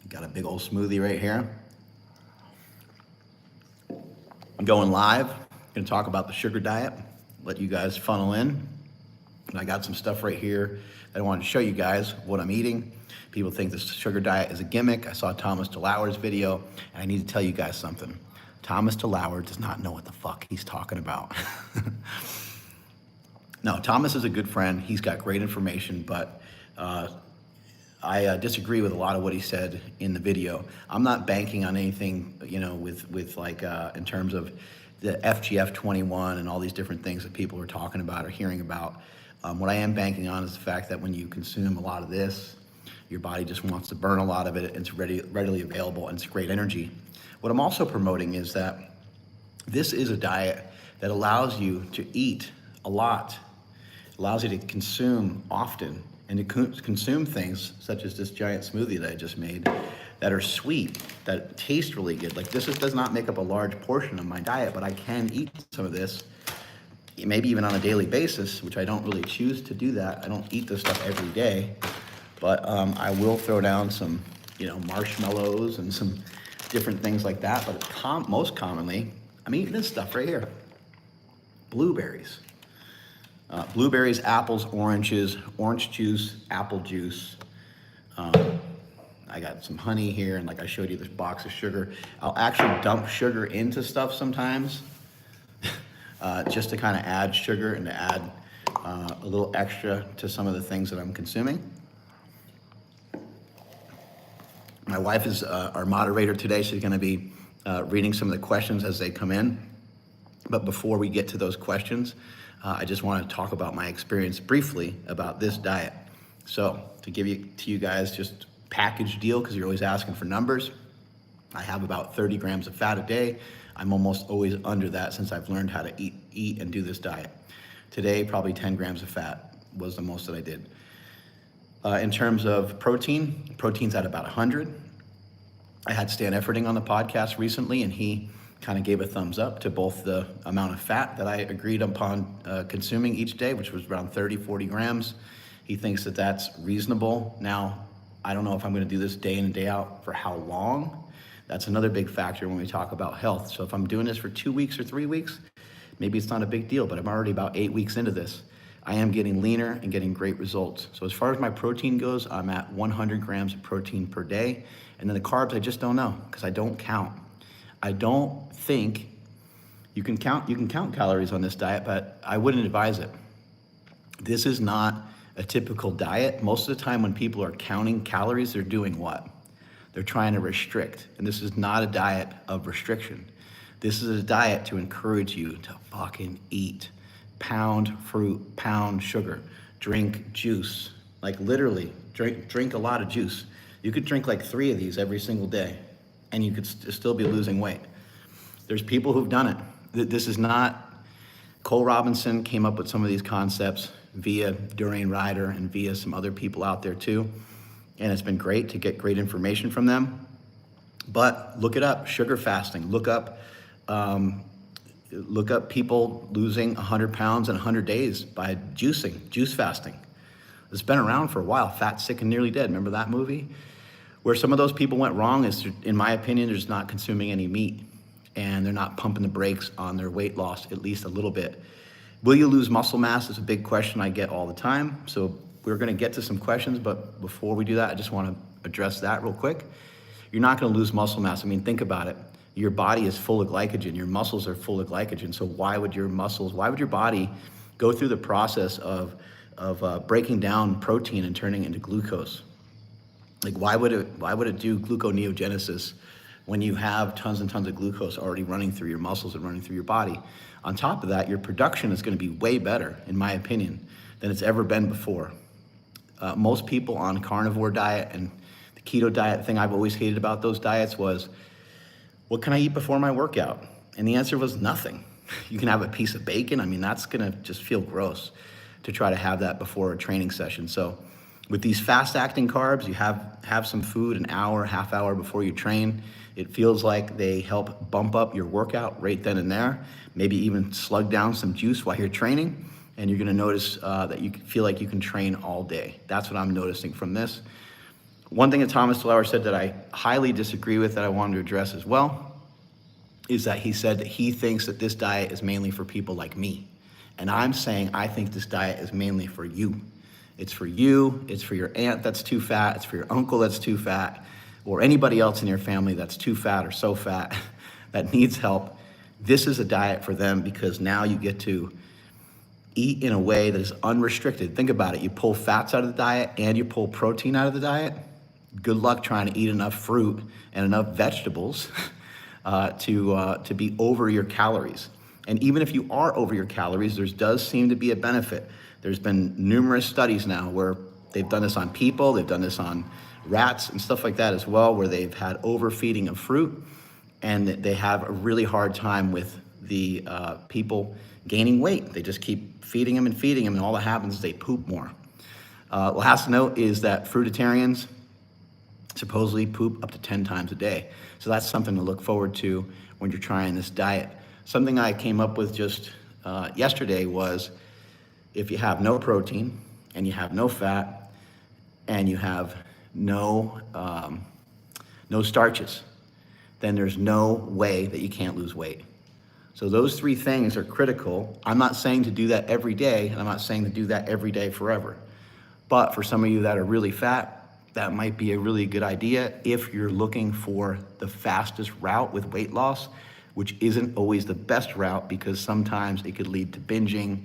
Got a big old smoothie right here. I'm going live. Gonna talk about the sugar diet, let you guys funnel in. And I got some stuff right here that I wanted to show you guys what I'm eating. People think this sugar diet is a gimmick. I saw Thomas DeLauer's video, and I need to tell you guys something. Thomas DeLauer does not know what the fuck he's talking about. No, Thomas is a good friend. He's got great information, but I disagree with a lot of what he said in the video. I'm not banking on anything, you know, with like in terms of the FGF21 and all these different things that people are talking about or hearing about. What I am banking on is the fact that when you consume a lot of this, your body just wants to burn a lot of it. It's readily available, and it's great energy. What I'm also promoting is that this is a diet that allows you to eat a lot, allows you to consume often, and to consume things such as this giant smoothie that I just made that are sweet, that taste really good. Like this does not make up a large portion of my diet, but I can eat some of this, maybe even on a daily basis, which I don't really choose to do that. I don't eat this stuff every day, but I will throw down some, you know, marshmallows and some different things like that. But most commonly, I'm eating this stuff right here. Blueberries. Blueberries, apples, oranges, orange juice, apple juice. I got some honey here, and like I showed you, this box of sugar. I'll actually dump sugar into stuff sometimes, just to kind of add sugar and to add a little extra to some of the things that I'm consuming. My wife is our moderator today. She's gonna be reading some of the questions as they come in. But before we get to those questions, I just want to talk about my experience briefly about this diet. So to give to you guys just package deal, because you're always asking for numbers, I have about 30 grams of fat a day. I'm almost always under that since I've learned how to eat and do this diet. Today, probably 10 grams of fat was the most that I did. In terms of protein's at about 100. I had Stan Efferding on the podcast recently, and he kind of gave a thumbs up to both the amount of fat that I agreed upon consuming each day, which was around 30, 40 grams. He thinks that that's reasonable. Now, I don't know if I'm gonna do this day in and day out for how long. That's another big factor when we talk about health. So if I'm doing this for 2 weeks or 3 weeks, maybe it's not a big deal, but I'm already about 8 weeks into this. I am getting leaner and getting great results. So as far as my protein goes, I'm at 100 grams of protein per day. And then the carbs, I just don't know, because I don't count. I don't think you can count calories on this diet, but I wouldn't advise it. This is not a typical diet. Most of the time when people are counting calories, they're doing what? They're trying to restrict. And this is not a diet of restriction. This is a diet to encourage you to fucking eat. Pound fruit, pound sugar, drink juice. Like literally, drink a lot of juice. You could drink like 3 of these every single day, and you could still be losing weight. There's people who've done it. This is not, Cole Robinson came up with some of these concepts via Durian Ryder and via some other people out there too. And it's been great to get great information from them. But look it up, sugar fasting. Look up people losing 100 pounds in 100 days by juicing, juice fasting. It's been around for a while, Fat, Sick, and Nearly Dead. Remember that movie? Where some of those people went wrong is, in my opinion, they're just not consuming any meat, and they're not pumping the brakes on their weight loss, at least a little bit. Will you lose muscle mass is a big question I get all the time. So we're gonna get to some questions, but before we do that, I just wanna address that real quick. You're not gonna lose muscle mass. I mean, think about it. Your body is full of glycogen. Your muscles are full of glycogen. So why would your body go through the process of breaking down protein and turning it into glucose? Like why would it do gluconeogenesis when you have tons and tons of glucose already running through your muscles and running through your body? On top of that, your production is going to be way better, in my opinion, than it's ever been before. Most people on carnivore diet and the keto diet, thing I've always hated about those diets was, what can I eat before my workout? And the answer was nothing. You can have a piece of bacon. I mean, that's gonna just feel gross to try to have that before a training session. So with these fast acting carbs, you have some food an hour, half hour before you train. It feels like they help bump up your workout right then and there, maybe even slug down some juice while you're training, and you're gonna notice that you feel like you can train all day. That's what I'm noticing from this. One thing that Thomas DeLauer said that I highly disagree with that I wanted to address as well is that he said that he thinks that this diet is mainly for people like me. And I'm saying I think this diet is mainly for you. It's for you, it's for your aunt that's too fat, it's for your uncle that's too fat, or anybody else in your family that's too fat or so fat that needs help. This is a diet for them because now you get to eat in a way that is unrestricted. Think about it. You pull fats out of the diet and you pull protein out of the diet. Good luck trying to eat enough fruit and enough vegetables to be over your calories. And even if you are over your calories, there does seem to be a benefit. There's been numerous studies now where they've done this on people, they've done this on rats and stuff like that as well, where they've had overfeeding of fruit, and they have a really hard time with the people gaining weight. They just keep feeding them, and all that happens is they poop more. Last note is that fruitarians supposedly poop up to 10 times a day. So that's something to look forward to when you're trying this diet. Something I came up with just yesterday was if you have no protein and you have no fat and you have no starches, then there's no way that you can't lose weight. So those three things are critical. I'm not saying to do that every day, and I'm not saying to do that every day forever. But for some of you that are really fat, that might be a really good idea if you're looking for the fastest route with weight loss, which isn't always the best route because sometimes it could lead to binging,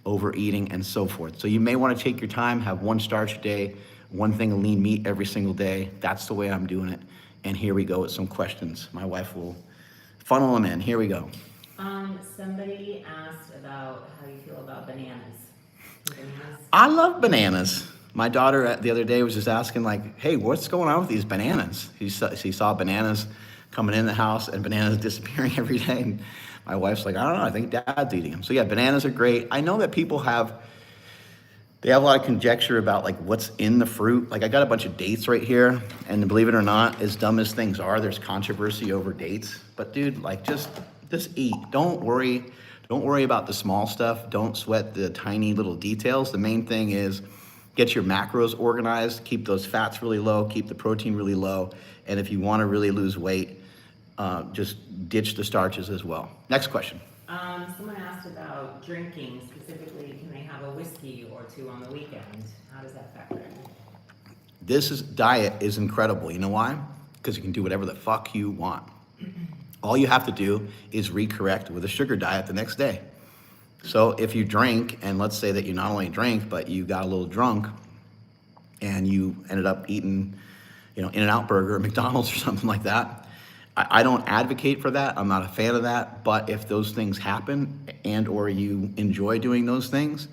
overeating, and so forth. So you may want to take your time, have one starch a day, one thing of lean meat every single day. That's the way I'm doing it. And here we go with some questions. My wife will funnel them in. Here we go. Somebody asked about how you feel about bananas. I love bananas. My daughter the other day was just asking like, hey, what's going on with these bananas? She saw bananas coming in the house and bananas disappearing every day. And my wife's like, I don't know, I think Dad's eating them. So yeah, bananas are great. I know that people have a lot of conjecture about like what's in the fruit. Like I got a bunch of dates right here, and believe it or not, as dumb as things are, there's controversy over dates. But dude, like just eat. Don't worry about the small stuff. Don't sweat the tiny little details. The main thing is get your macros organized, keep those fats really low, keep the protein really low. And if you want to really lose weight, just ditch the starches as well. Next question. Someone asked about drinking, specifically, can they have a whiskey or two on the weekend? How does that factor in? This diet is incredible. You know why? Because you can do whatever the fuck you want. All you have to do is recorrect with a sugar diet the next day. So if you drink, and let's say that you not only drank, but you got a little drunk and you ended up eating, In-N-Out burger or McDonald's or something like that. I don't advocate for that. I'm not a fan of that. But if those things happen and or you enjoy doing those things,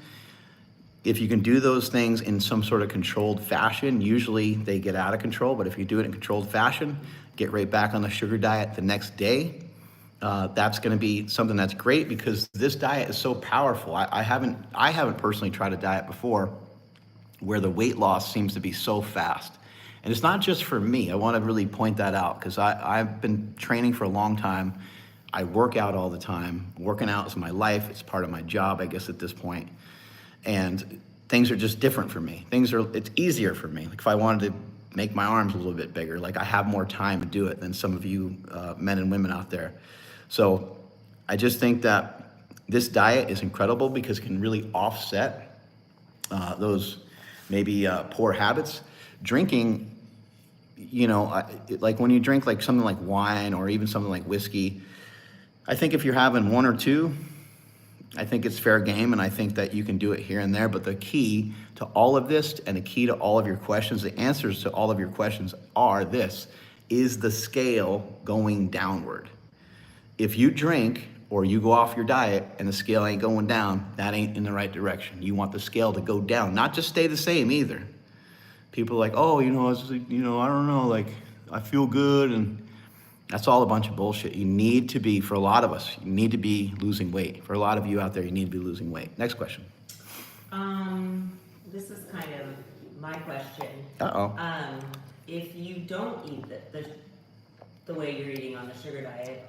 if you can do those things in some sort of controlled fashion, usually they get out of control. But if you do it in controlled fashion, get right back on the sugar diet the next day. That's going to be something that's great because this diet is so powerful. I haven't personally tried a diet before where the weight loss seems to be so fast. And it's not just for me. I want to really point that out because I've been training for a long time. I work out all the time. Working out is my life. It's part of my job, I guess, at this point. And things are just different for me. It's easier for me. Like if I wanted to make my arms a little bit bigger, like I have more time to do it than some of you men and women out there. So I just think that this diet is incredible because it can really offset those maybe poor habits. Drinking, like when you drink like something like wine or even something like whiskey, I think if you're having one or two, I think it's fair game, and I think that you can do it here and there. But the key to all of this and the key to all of your questions, the answers to all of your questions are this: is the scale going downward? If you drink or you go off your diet and the scale ain't going down, that ain't in the right direction. You want the scale to go down, not just stay the same either. People are like, oh, I don't know, like I feel good, and that's all a bunch of bullshit. You need to be, for a lot of us, you need to be losing weight. For a lot of you out there, you need to be losing weight. Next question. This is kind of my question. Uh-oh. If you don't eat the way you're eating on the sugar diet,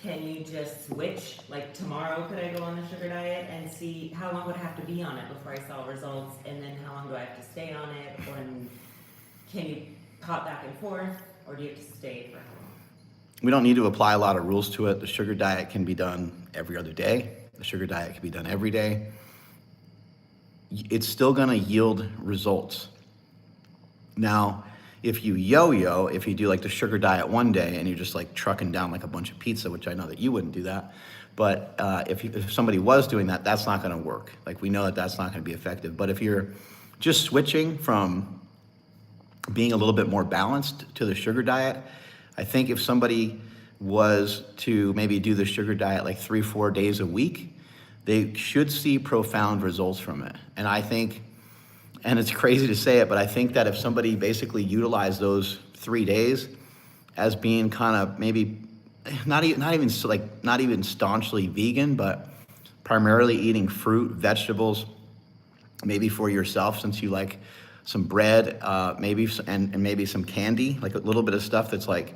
can you just switch? Like tomorrow, could I go on the sugar diet and see how long would I have to be on it before I saw results? And then how long do I have to stay on it? Or can you hop back and forth, or do you have to stay for how long? We don't need to apply a lot of rules to it. The sugar diet can be done every other day. The sugar diet can be done every day. It's still gonna yield results. Now, if you yo-yo, if you do like the sugar diet one day and you're just like trucking down like a bunch of pizza, which I know that you wouldn't do that, but if somebody was doing that, that's not gonna work. Like we know that that's not gonna be effective. But if you're just switching from being a little bit more balanced to the sugar diet, I think if somebody was to maybe do the sugar diet like 3-4 days a week, they should see profound results from it. And I think, and it's crazy to say it, but I think that if somebody basically utilized those 3 days as being kind of maybe not even staunchly vegan, but primarily eating fruit, vegetables, maybe for yourself since you like some bread, maybe and maybe some candy, like a little bit of stuff that's like,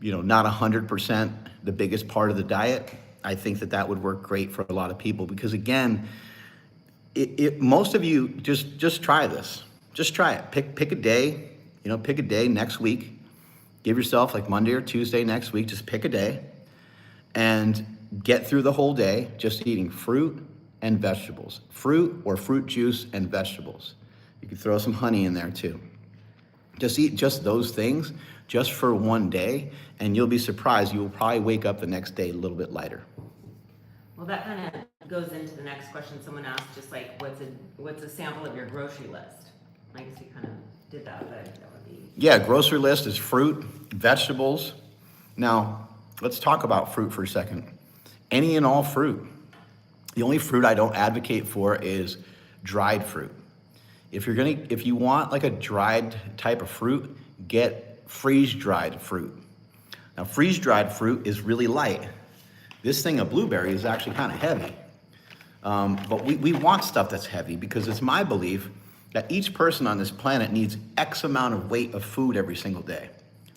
not 100% the biggest part of the diet. I think that would work great for a lot of people because again, most of you just try this. Just try it. Pick a day, pick a day next week. Give yourself like Monday or Tuesday next week, just pick a day and get through the whole day just eating fruit and vegetables. Fruit or fruit juice and vegetables. You can throw some honey in there too. Just eat just those things just for one day and you'll be surprised. You will probably wake up the next day a little bit lighter. Well, that kind of goes into the next question someone asked, just like what's a sample of your grocery list? I guess you kind of did that, but that would be... Yeah, grocery list is fruit, vegetables. Now, let's talk about fruit for a second. Any and all fruit. The only fruit I don't advocate for is dried fruit. If you want like a dried type of fruit, get freeze-dried fruit. Now, freeze-dried fruit is really light. This thing of blueberry is actually kind of heavy. But we want stuff that's heavy because it's my belief that each person on this planet needs X amount of weight of food every single day.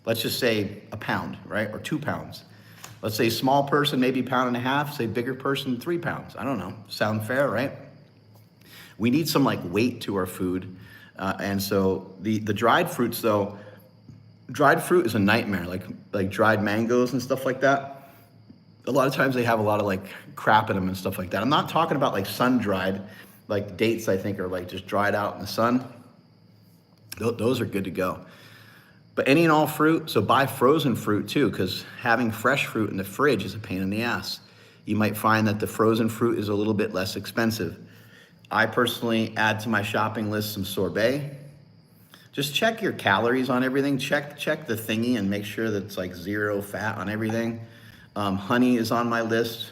Let's just say a pound, right? Or 2 pounds. Let's say small person, maybe 1.5 pounds, say bigger person, 3 pounds. I don't know, sound fair, right? We need some like weight to our food. And so the dried fruits though, dried fruit is a nightmare, like dried mangoes and stuff like that. A lot of times they have a lot of like crap in them and stuff like that. I'm not talking about like sun-dried, like dates I think are like just dried out in the sun. Those are good to go. But any and all fruit, so buy frozen fruit too, because having fresh fruit in the fridge is a pain in the ass. You might find that the frozen fruit is a little bit less expensive. I personally add to my shopping list some sorbet. Just check your calories on everything. Check the thingy and make sure that it's like 0 fat on everything. Honey is on my list.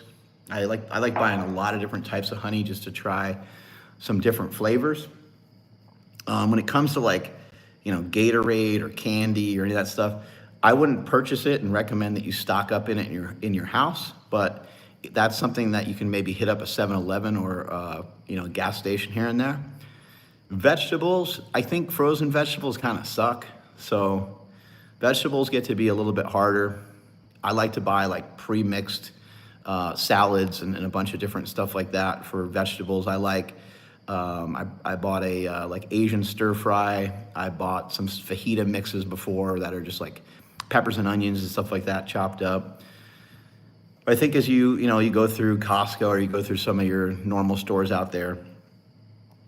I like buying a lot of different types of honey just to try some different flavors. When it comes to like, Gatorade or candy or any of that stuff, I wouldn't purchase it and recommend that you stock up in it in your house, but that's something that you can maybe hit up a 7-Eleven or a gas station here and there. Vegetables, I think frozen vegetables kind of suck. So vegetables get to be a little bit harder. I like to buy like pre-mixed salads and a bunch of different stuff like that for vegetables. I like, I bought a like Asian stir fry. I bought some fajita mixes before that are just like peppers and onions and stuff like that chopped up. I think as you go through Costco or you go through some of your normal stores out there,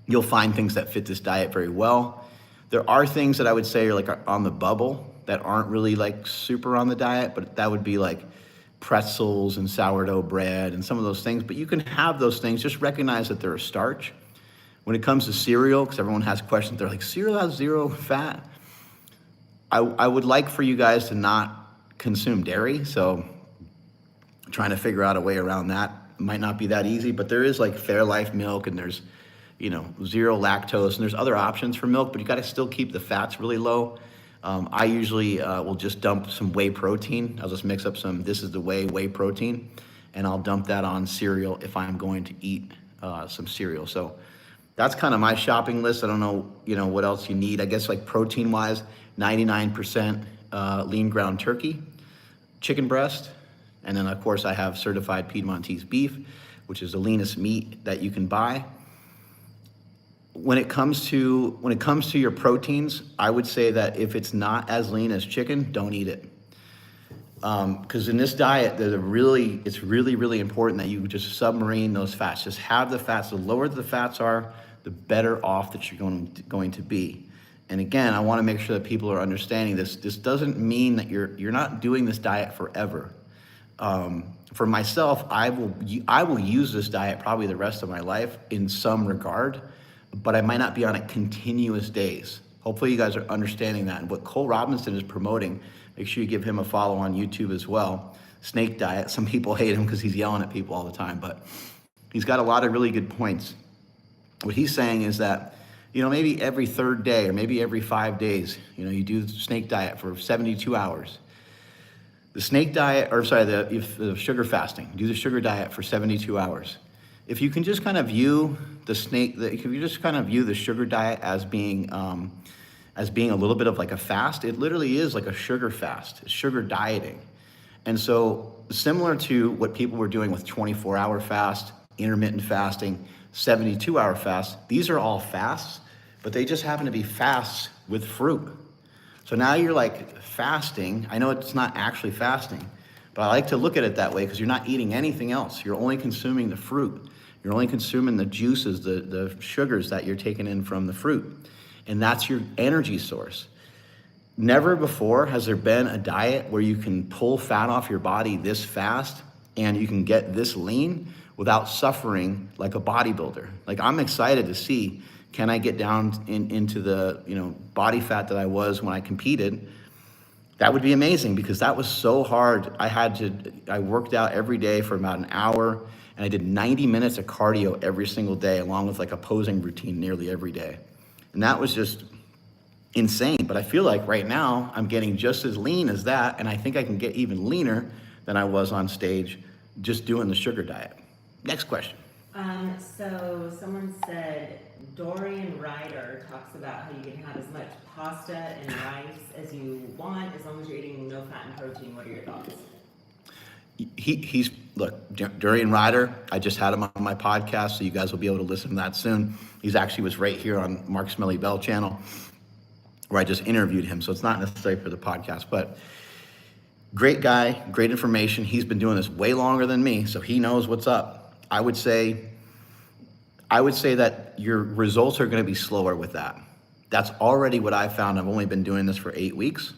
you'll find things that fit this diet very well. There are things that I would say are like on the bubble that aren't really like super on the diet, but that would be like pretzels and sourdough bread and some of those things. But you can have those things, just recognize that they're a starch. When it comes to cereal, because everyone has questions, they're like, cereal has 0 fat. I would like for you guys to not consume dairy, so trying to figure out a way around that might not be that easy, but there is like Fairlife milk and there's 0 lactose and there's other options for milk, but you got to still keep the fats really low. I usually will just dump some whey protein. I'll just mix up some This Is the whey protein, and I'll dump that on cereal if I'm going to eat some cereal. So that's kind of my shopping list. I don't know, what else you need. I guess like protein wise, 99% lean ground turkey, chicken breast, and then of course I have certified Piedmontese beef, which is the leanest meat that you can buy. when it comes to your proteins, I would say that if it's not as lean as chicken, don't eat it. Because in this diet, it's really important that you just submarine those fats. Just have the fats. The lower the fats are, the better off that you're going to be. And again, I want to make sure that people are understanding this. This doesn't mean that you're not doing this diet forever. For myself, I will use this diet probably the rest of my life in some regard, but I might not be on it continuous days. Hopefully you guys are understanding that. And what Cole Robinson is promoting, make sure you give him a follow on YouTube as well. Snake diet. Some people hate him because he's yelling at people all the time, but he's got a lot of really good points. What he's saying is that, maybe every third day or maybe every 5 days, you do the snake diet for 72 hours. The snake diet, the sugar fasting, do the sugar diet for 72 hours. If you can just kind of view the sugar diet as being a little bit of like a fast, it literally is like a sugar fast, it's sugar dieting. And so similar to what people were doing with 24-hour fast, intermittent fasting, 72-hour fast, these are all fasts, but they just happen to be fasts with fruit. So now you're like fasting. I know it's not actually fasting, but I like to look at it that way because you're not eating anything else. You're only consuming the fruit. You're only consuming the juices, the sugars that you're taking in from the fruit. And that's your energy source. Never before has there been a diet where you can pull fat off your body this fast and you can get this lean without suffering like a bodybuilder. Like, I'm excited to see, can I get down into the body fat that I was when I competed? That would be amazing because that was so hard. I worked out every day for about an hour and I did 90 minutes of cardio every single day along with like a posing routine nearly every day. And that was just insane. But I feel like right now I'm getting just as lean as that, and I think I can get even leaner than I was on stage just doing the sugar diet. Next question. So someone said Dorian Ryder talks about how you can have as much pasta and rice as you want as long as you're eating no fat and protein. What are your thoughts? Look, Dorian Ryder, I just had him on my podcast, so you guys will be able to listen to that soon. He's actually was right here on Mark Smelly Bell channel where I just interviewed him, so it's not necessarily for the podcast, but great guy, great information. He's been doing this way longer than me, so he knows what's up. I would say that your results are going to be slower with that. That's already what I found. I've only been doing this for 8 weeks.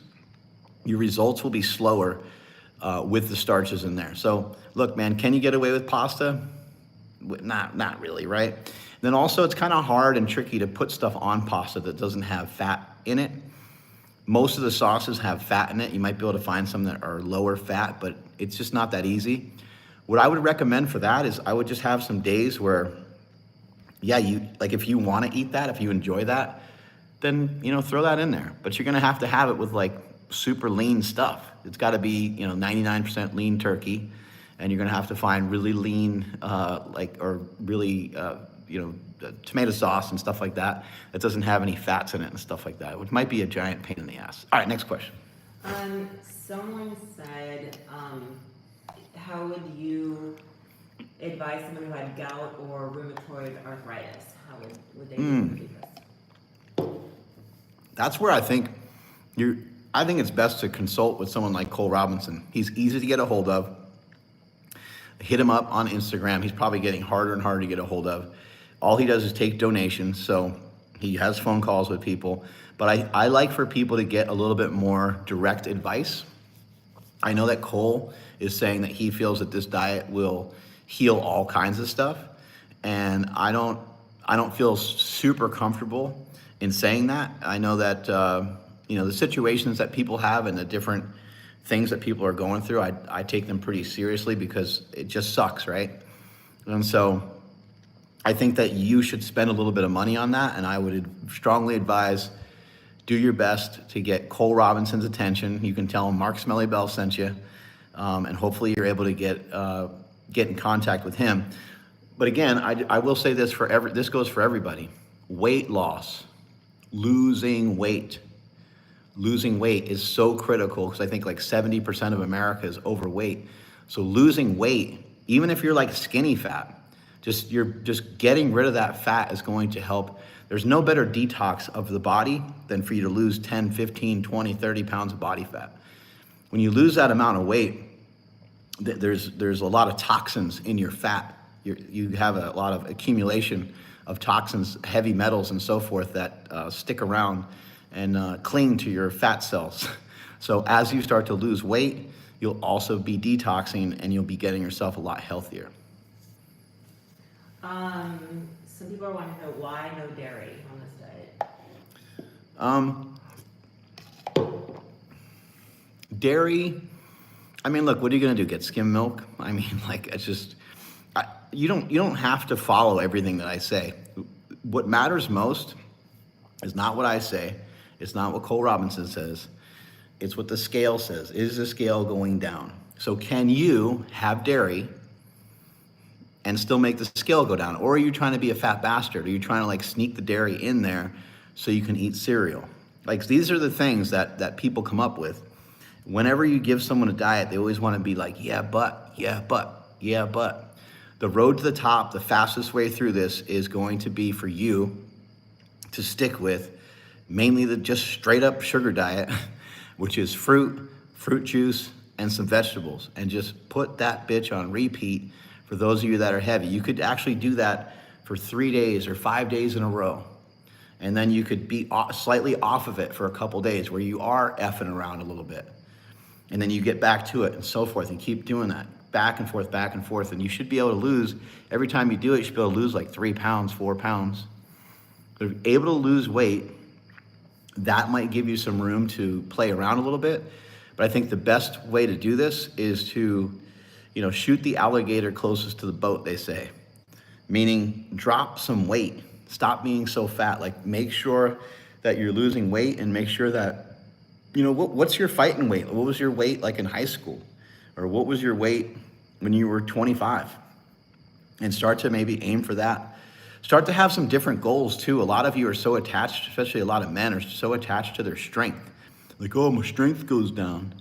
Your results will be slower with the starches in there. So look, man, can you get away with pasta? Not really, right? Then also it's kind of hard and tricky to put stuff on pasta that doesn't have fat in it. Most of the sauces have fat in it. You might be able to find some that are lower fat, but it's just not that easy. What I would recommend for that is I would just have some days where, if you want to eat that, if you enjoy that, then, throw that in there. But you're going to have it with like super lean stuff. It's got to be, 99% lean turkey, and you're going to have to find really lean, tomato sauce and stuff like that doesn't have any fats in it and stuff like that, which might be a giant pain in the ass. All right, next question. Someone said, how would you advise someone who had gout or rheumatoid arthritis? How would they do this? That's where I think it's best to consult with someone like Cole Robinson. He's easy to get a hold of. Hit him up on Instagram. He's probably getting harder and harder to get a hold of. All he does is take donations, so he has phone calls with people. But I like for people to get a little bit more direct advice. I know that Cole is saying that he feels that this diet will heal all kinds of stuff, and I don't feel super comfortable in saying that. I know that the situations that people have and the different things that people are going through, I take them pretty seriously because it just sucks, right? And so I think that you should spend a little bit of money on that, and I would strongly advise do your best to get Cole Robinson's attention. You can tell him Mark Smelly Bell sent you, and hopefully you're able to get in contact with him. But again, I will say this this goes for everybody. Weight loss, losing weight is so critical because I think like 70% of America is overweight. So losing weight, even if you're like skinny fat, just getting rid of that fat is going to help There's no better detox of the body than for you to lose 10, 15, 20, 30 pounds of body fat. When you lose that amount of weight, there's a lot of toxins in your fat. You have a lot of accumulation of toxins, heavy metals and so forth that stick around and cling to your fat cells. So as you start to lose weight, you'll also be detoxing and you'll be getting yourself a lot healthier. Some people want to know why no dairy on this diet. Dairy, I mean, look, what are you gonna do? Get skim milk? I mean, like, it's just, you don't have to follow everything that I say. What matters most is not what I say. It's not what Cole Robinson says. It's what the scale says. Is the scale going down? So can you have dairy and still make the scale go down? Or are you trying to be a fat bastard? Are you trying to like sneak the dairy in there so you can eat cereal? Like, these are the things that people come up with. Whenever you give someone a diet, they always want to be like, yeah, but. The road to the top, the fastest way through this is going to be for you to stick with mainly the just straight up sugar diet, which is fruit juice, and some vegetables, and just put that bitch on repeat. For those of you that are heavy, you could actually do that for 3 days or 5 days in a row. And then you could be slightly off of it for a couple days where you are effing around a little bit. And then you get back to it and so forth, and keep doing that back and forth. And you should be able to lose, every time you do it, you should be able to lose like 3 pounds, 4 pounds. If you're able to lose weight, that might give you some room to play around a little bit. But I think the best way to do this is to, shoot the alligator closest to the boat, they say. Meaning, drop some weight. Stop being so fat. Like, make sure that you're losing weight, and make sure that, what's your fighting weight? What was your weight like in high school? Or what was your weight when you were 25? And start to maybe aim for that. Start to have some different goals too. A lot of you are so attached, especially a lot of men are so attached to their strength. Like, oh, my strength goes down.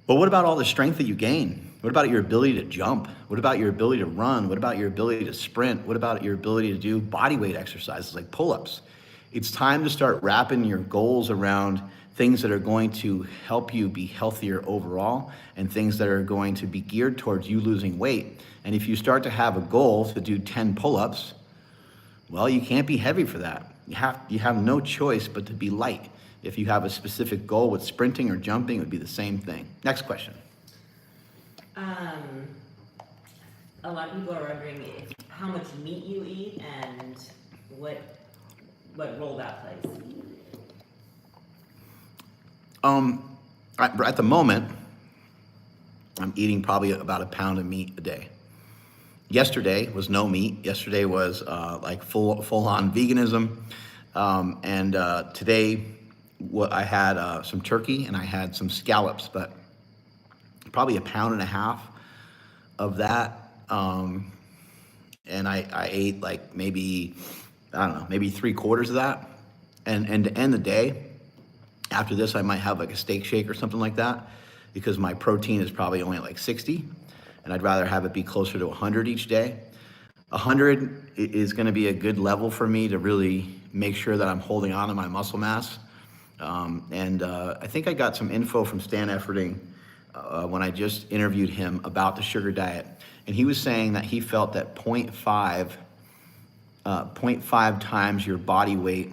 But what about all the strength that you gain? What about your ability to jump? What about your ability to run? What about your ability to sprint? What about your ability to do body weight exercises like pull-ups? It's time to start wrapping your goals around things that are going to help you be healthier overall, and things that are going to be geared towards you losing weight. And if you start to have a goal to do 10 pull-ups, well, you can't be heavy for that. You have no choice but to be light. If you have a specific goal with sprinting or jumping, it would be the same thing. Next question. A lot of people are wondering how much meat you eat and what role that plays. At the moment, I'm eating probably about a pound of meat a day. Yesterday was no meat. Yesterday was like full on veganism. And today, I had some turkey and I had some scallops, but probably a pound and a half of that. And I ate like maybe 3/4 of that. And to end the day, after this, I might have like a steak shake or something like that, because my protein is probably only like 60, and I'd rather have it be closer to 100 each day. 100 is going to be a good level for me to really make sure that I'm holding on to my muscle mass. I think I got some info from Stan Efferding when I just interviewed him about the sugar diet. And he was saying that he felt that 0.5 times your body weight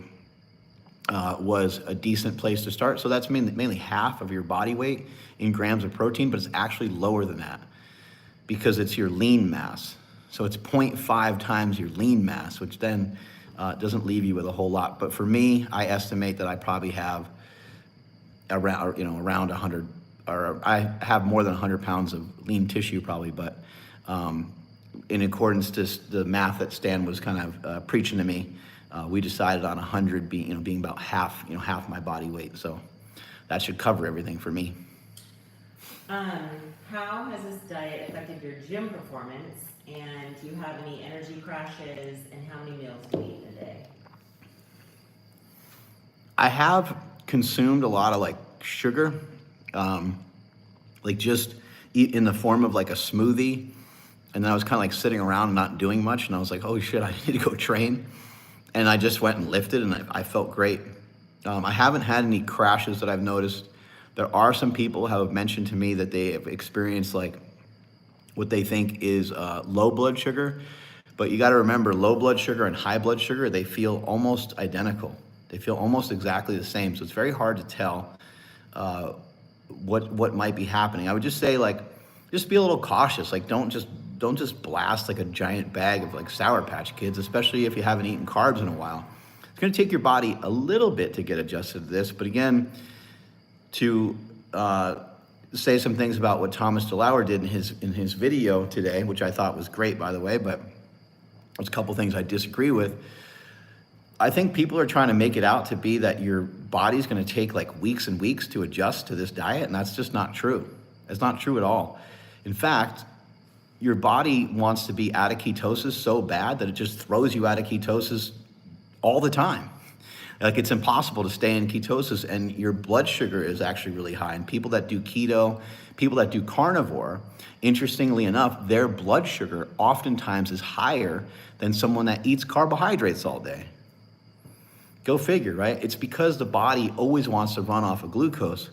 was a decent place to start. So that's mainly half of your body weight in grams of protein, but it's actually lower than that because it's your lean mass. So it's 0.5 times your lean mass, which then doesn't leave you with a whole lot. But for me, I estimate that I probably have around 100, or I have more than 100 pounds of lean tissue probably, but in accordance to the math that Stan was kind of preaching to me, we decided on 100 being about half my body weight. So that should cover everything for me. How has this diet affected your gym performance? And do you have any energy crashes? And how many meals do you eat in a day? I have consumed a lot of like sugar, like just eat in the form of like a smoothie. And then I was kind of like sitting around and not doing much. And I was like, oh shit, I need to go train. and I just went and lifted, and I felt great. I haven't had any crashes that I've noticed. There are some people who have mentioned to me that they have experienced like what they think is low blood sugar. But you got to remember, low blood sugar and high blood sugar, they feel almost identical. They feel almost exactly the same. So it's very hard to tell what might be happening. I would just say, like, just be a little cautious. Like, don't just blast like a giant bag of like Sour Patch Kids, especially if you haven't eaten carbs in a while. It's going to take your body a little bit to get adjusted to this. But again, to say some things about what Thomas DeLauer did in his video today, which I thought was great, by the way, but there's a couple things I disagree with. I think people are trying to make it out to be that your body's going to take like weeks and weeks to adjust to this diet, and that's just not true. It's not true at all. In fact, your body wants to be out of ketosis so bad that it just throws you out of ketosis all the time. Like, it's impossible to stay in ketosis, and your blood sugar is actually really high. And people that do keto, people that do carnivore, interestingly enough, their blood sugar oftentimes is higher than someone that eats carbohydrates all day. Go figure, right? It's because the body always wants to run off of glucose.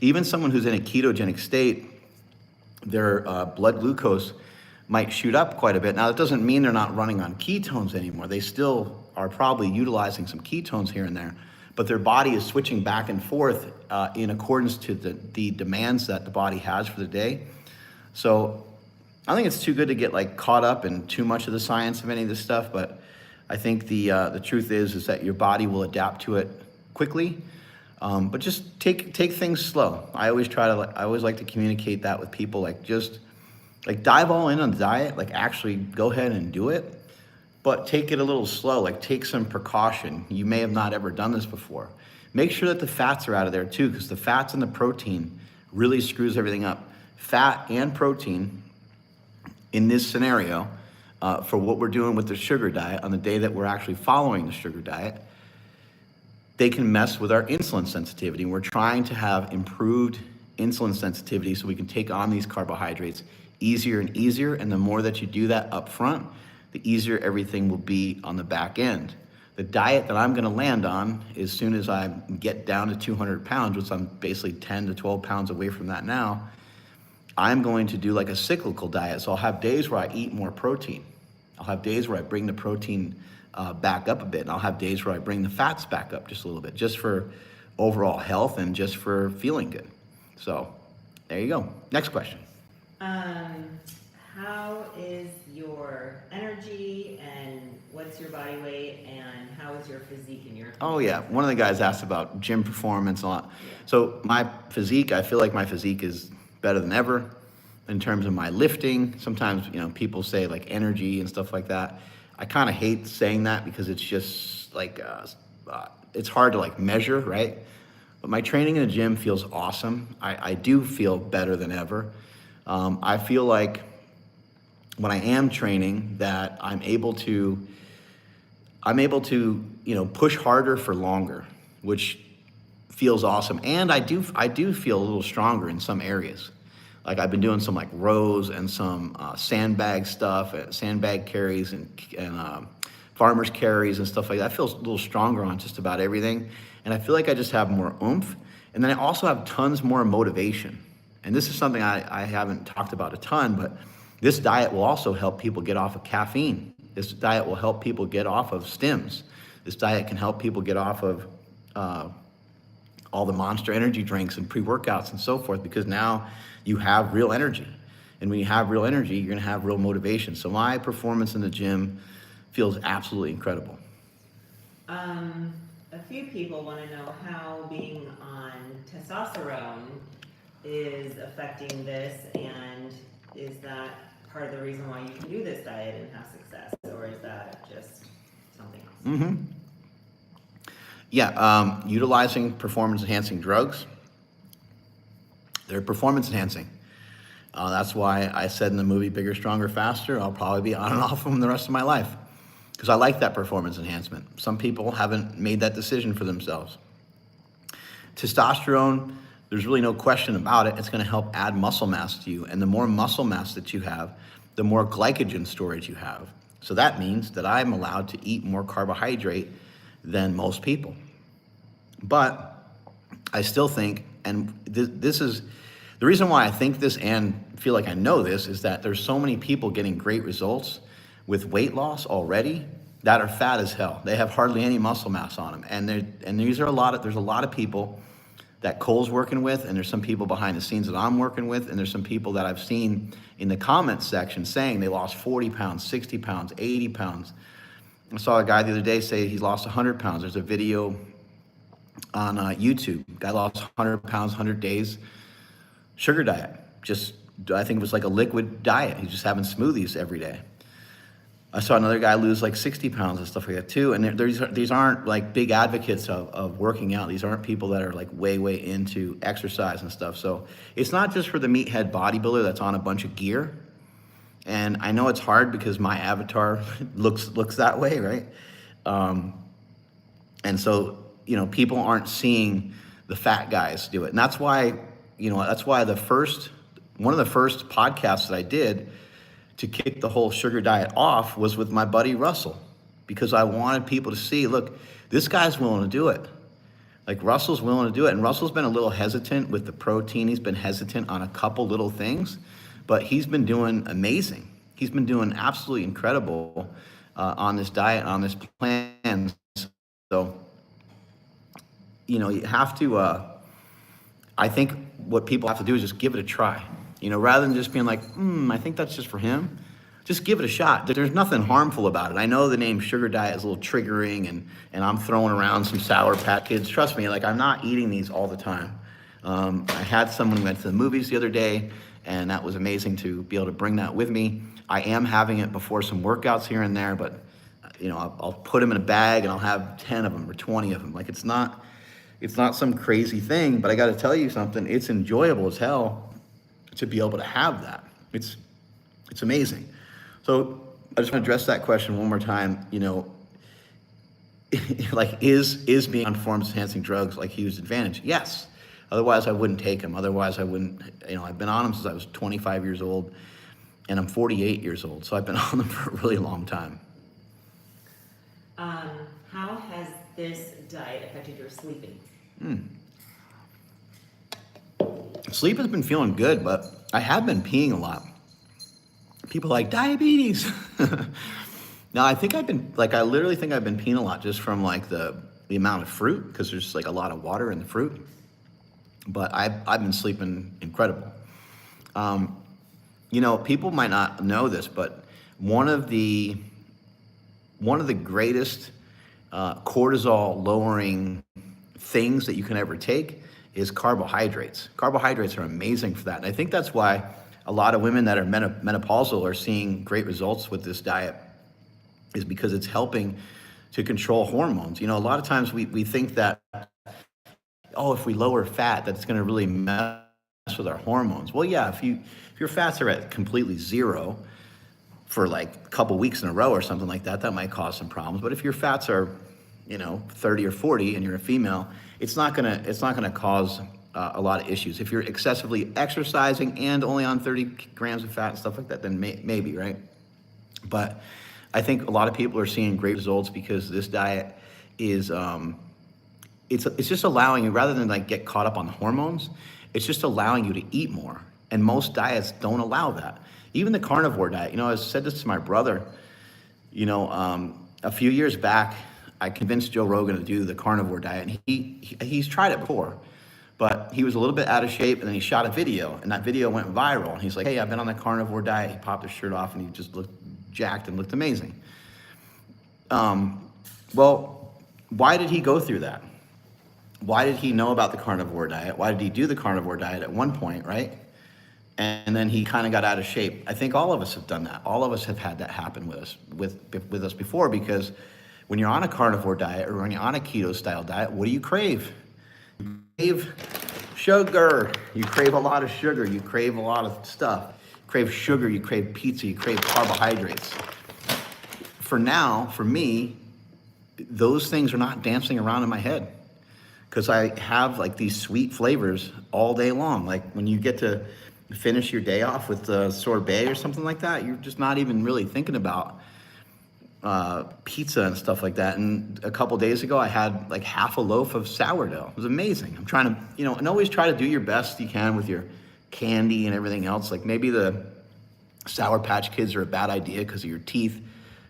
Even someone who's in a ketogenic state, their blood glucose might shoot up quite a bit. Now, that doesn't mean they're not running on ketones anymore. They still are probably utilizing some ketones here and there, but their body is switching back and forth in accordance to the demands that the body has for the day. So I think it's too good to get like caught up in too much of the science of any of this stuff, but I think the truth is that your body will adapt to it quickly. But just take things slow. I always like to communicate that with people, like, just like dive all in on the diet, like actually go ahead and do it, but take it a little slow, like take some precaution. You may have not ever done this before. Make sure that the fats are out of there too, because the fats and the protein really screws everything up. Fat and protein in this scenario, for what we're doing with the sugar diet on the day that we're actually following the sugar diet, they can mess with our insulin sensitivity. We're trying to have improved insulin sensitivity so we can take on these carbohydrates easier and easier. And the more that you do that up front, the easier everything will be on the back end. The diet that I'm gonna land on, as soon as I get down to 200 pounds, which I'm basically 10 to 12 pounds away from that now, I'm going to do like a cyclical diet. So I'll have days where I eat more protein. I'll have days where I bring the protein back up a bit, and I'll have days where I bring the fats back up just a little bit, just for overall health and just for feeling good. So there you go. Next question. How is your energy, and what's your body weight, and how is your physique in your opinion? Oh yeah, one of the guys asked about gym performance a lot. Yeah. So my physique, I feel like my physique is better than ever in terms of my lifting. Sometimes, people say like energy and stuff like that. I kind of hate saying that because it's just like, it's hard to like measure, right? But my training in the gym feels awesome. I do feel better than ever. I feel like when I am training that I'm able to, push harder for longer, which feels awesome. And I do feel a little stronger in some areas. Like, I've been doing some like rows and some sandbag stuff, sandbag carries and farmer's carries and stuff like that. I feel a little stronger on just about everything. And I feel like I just have more oomph. And then I also have tons more motivation. And this is something I haven't talked about a ton, but this diet will also help people get off of caffeine. This diet will help people get off of stims. This diet can help people get off of all the Monster energy drinks and pre-workouts and so forth, because now you have real energy. And when you have real energy, you're gonna have real motivation. So my performance in the gym feels absolutely incredible. A few people wanna know how being on testosterone is affecting this, and is that part of the reason why you can do this diet and have success, or is that just something else? Mm-hmm. Yeah, utilizing performance-enhancing drugs, they're performance-enhancing. That's why I said in the movie Bigger, Stronger, Faster, I'll probably be on and off them the rest of my life, because I like that performance enhancement. Some people haven't made that decision for themselves. Testosterone, there's really no question about it. It's going to help add muscle mass to you. And the more muscle mass that you have, the more glycogen storage you have. So that means that I'm allowed to eat more carbohydrate than most people. But I still think, and this is the reason why I think this and feel like I know this, is that there's so many people getting great results with weight loss already that are fat as hell. They have hardly any muscle mass on them. And there's a lot of people that Cole's working with, and there's some people behind the scenes that I'm working with, and there's some people that I've seen in the comments section saying they lost 40 pounds, 60 pounds, 80 pounds. I saw a guy the other day say he's lost 100 pounds. There's a video on YouTube. Guy lost 100 pounds, 100 days, sugar diet. Just, I think it was like a liquid diet. He's just having smoothies every day. I saw another guy lose like 60 pounds and stuff like that too. And these aren't like big advocates of working out. These aren't people that are like way into exercise and stuff. So it's not just for the meathead bodybuilder that's on a bunch of gear. And I know it's hard because my avatar looks that way, right? And so, people aren't seeing the fat guys do it. And that's why, one of the first podcasts that I did to kick the whole sugar diet off was with my buddy Russell, because I wanted people to see, look, this guy's willing to do it. Like, Russell's willing to do it. And Russell's been a little hesitant with the protein. He's been hesitant on a couple little things, but he's been doing amazing. He's been doing absolutely incredible on this diet, on this plan. So, you have to, I think what people have to do is just give it a try. Rather than just being like, I think that's just for him, just give it a shot. There's nothing harmful about it. I know the name sugar diet is a little triggering, and I'm throwing around some Sour Patch Kids. Trust me, like, I'm not eating these all the time. I had someone who went to the movies the other day, and that was amazing to be able to bring that with me. I am having it before some workouts here and there, but I'll put them in a bag and I'll have 10 of them or 20 of them. Like, it's not some crazy thing, but I got to tell you something. It's enjoyable as hell to be able to have that. It's amazing. So I just want to address that question one more time. Like, is being on performance-enhancing drugs like a huge advantage? Yes. Otherwise, I wouldn't take them. Otherwise, I wouldn't. I've been on them since I was 25 years old, and I'm 48 years old. So I've been on them for a really long time. How has this diet affected your sleeping? Sleep has been feeling good, but I have been peeing a lot. People are like, diabetes. No, I literally think I've been peeing a lot just from like the amount of fruit, because there's like a lot of water in the fruit. But I've been sleeping incredible. People might not know this, but one of the greatest cortisol lowering things that you can ever take is carbohydrates. Carbohydrates are amazing for that. And I think that's why a lot of women that are menopausal are seeing great results with this diet, is because it's helping to control hormones. A lot of times we think that, if we lower fat, that's going to really mess with our hormones. Well, yeah, if your fats are at completely zero for like a couple weeks in a row or something like that, that might cause some problems. But if your fats are 30 or 40 and you're a female, it's not gonna cause a lot of issues. If you're excessively exercising and only on 30 grams of fat and stuff like that, then maybe, right? But I think a lot of people are seeing great results because this diet is, it's just allowing you, rather than like get caught up on the hormones, it's just allowing you to eat more. And most diets don't allow that. Even the carnivore diet, I said this to my brother, a few years back, I convinced Joe Rogan to do the carnivore diet, and he's tried it before, but he was a little bit out of shape, and then he shot a video, and that video went viral, and he's like, hey, I've been on the carnivore diet. He popped his shirt off, and he just looked jacked and looked amazing. Well, why did he go through that? Why did he know about the carnivore diet? Why did he do the carnivore diet at one point, right? And then he kind of got out of shape. I think all of us have done that. All of us have had that happen with us before, because when you're on a carnivore diet or when you're on a keto style diet, what do you crave? You crave sugar. You crave a lot of sugar. You crave a lot of stuff. You crave sugar, you crave pizza, you crave carbohydrates. For me, those things are not dancing around in my head, because I have like these sweet flavors all day long. Like when you get to finish your day off with a sorbet or something like that, you're just not even really thinking about pizza and stuff like that. And a couple days ago, I had like half a loaf of sourdough. It was amazing. I'm trying to, and always try to do your best you can with your candy and everything else. Like maybe the Sour Patch Kids are a bad idea because of your teeth,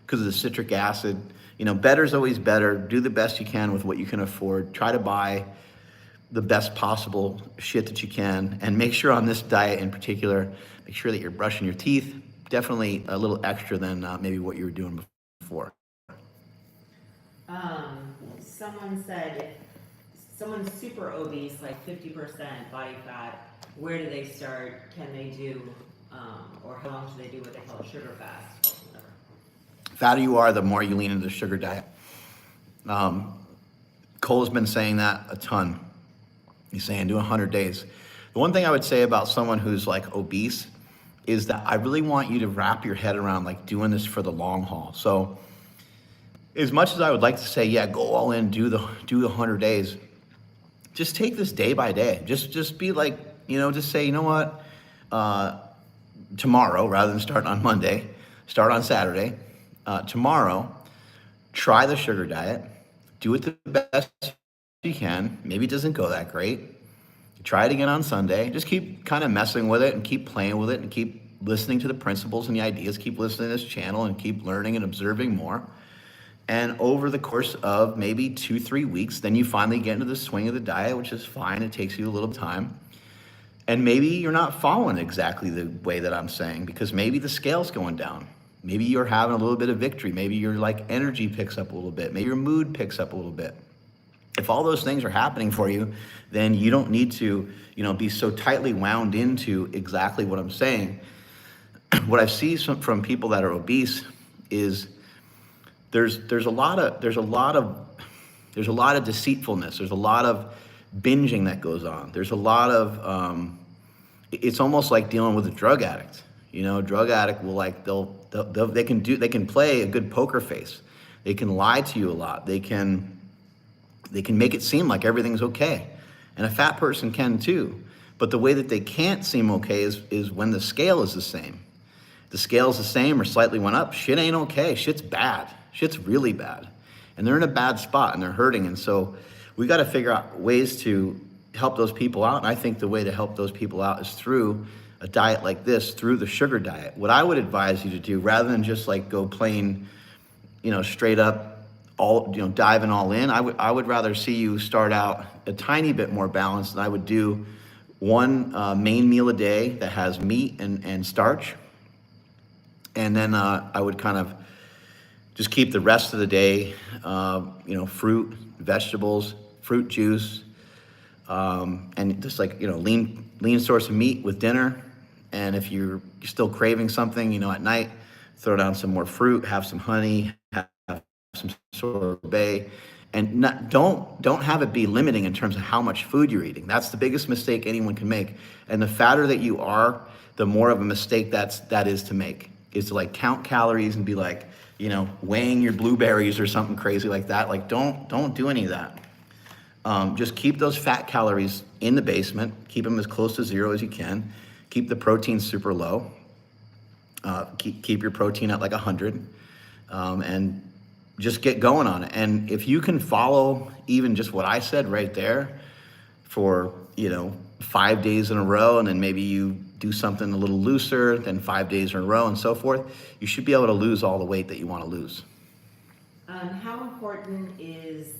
because of the citric acid. Better's always better. Do the best you can with what you can afford. Try to buy the best possible shit that you can, and make sure on this diet in particular, make sure that you're brushing your teeth. Definitely a little extra than maybe what you were doing before. Someone said if someone's super obese, like 50% body fat, where do they start? Can they do, or how long should they do what they call a sugar fast? Whatever. Fatter you are, the more you lean into the sugar diet. Cole's been saying that a ton. He's saying do 100 days. The one thing I would say about someone who's like obese is that I really want you to wrap your head around like doing this for the long haul. So as much as I would like to say, yeah, go all in, do the 100 days, just take this day by day. Just be like, just say, you know what, tomorrow, rather than starting on Monday, start on Saturday. Tomorrow, try the sugar diet, do it the best you can. Maybe it doesn't go that great. Try it again on Sunday. Just keep kind of messing with it and keep playing with it and keep listening to the principles and the ideas. Keep listening to this channel and keep learning and observing more. And over the course of maybe 2-3 weeks, then you finally get into the swing of the diet, which is fine. It takes you a little time. And maybe you're not following exactly the way that I'm saying, because maybe the scale's going down. Maybe you're having a little bit of victory. Maybe your energy picks up a little bit. Maybe your mood picks up a little bit. If all those things are happening for you, then you don't need to, be so tightly wound into exactly what I'm saying. What I see from people that are obese is there's a lot of deceitfulness. There's a lot of binging that goes on. There's a lot of it's almost like dealing with a drug addict. A drug addict will they can play a good poker face. They can lie to you a lot. They can make it seem like everything's okay. And a fat person can too. But the way that they can't seem okay is when the scale is the same. The scale's the same or slightly went up, shit ain't okay. Shit's bad. Shit's really bad. And they're in a bad spot and they're hurting. And so we got to figure out ways to help those people out. And I think the way to help those people out is through a diet like this, through the sugar diet. What I would advise you to do, rather than just like go plain, straight up, diving all in, I would rather see you start out a tiny bit more balanced. And I would do one main meal a day that has meat and starch. And then I would kind of just keep the rest of the day, fruit, vegetables, fruit juice, and just like, lean source of meat with dinner. And if you're still craving something, at night, throw down some more fruit, have some honey, have some sorbet, and don't have it be limiting in terms of how much food you're eating. That's the biggest mistake anyone can make. And the fatter that you are, the more of a mistake that is to make, is to like count calories and be like, weighing your blueberries or something crazy like that. Like don't do any of that. Just keep those fat calories in the basement. Keep them as close to zero as you can. Keep the protein super low. Keep your protein at like 100, and just get going on it. And if you can follow even just what I said right there for 5 days in a row, and then maybe you do something a little looser, then 5 days in a row and so forth, you should be able to lose all the weight that you want to lose. How important is